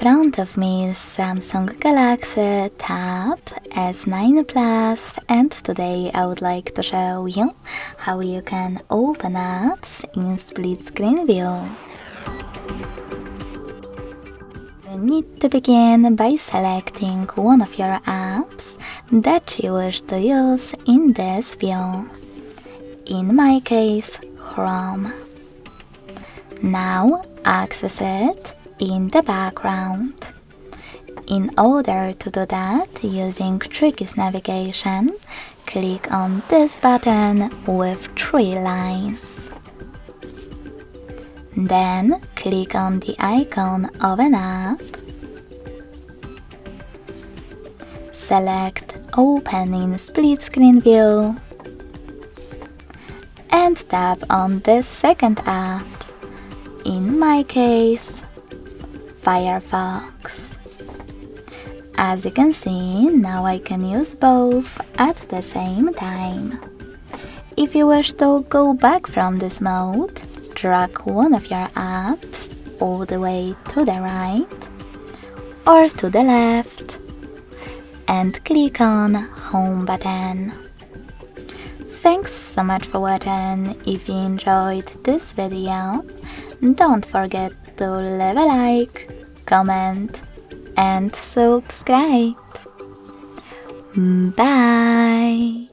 front of me is Samsung Galaxy Tab S9 Plus, and today I would like to show you how you can open apps in split screen view. You need to begin by selecting one of your apps that you wish to use in this view. In my case, Chrome. Now access it in the background. In order to do that, using Tricky's navigation, click on this button with 3 lines. Then click on the icon of an app. Select Open in Split Screen View and tap on the second app. In my case, Firefox. As you can see, now I can use both at the same time. If you wish to go back from this mode, drag one of your apps all the way to the right or to the left and click on Home button. Thanks so much for watching. If you enjoyed this video, don't forget to leave a like, comment and subscribe. Bye!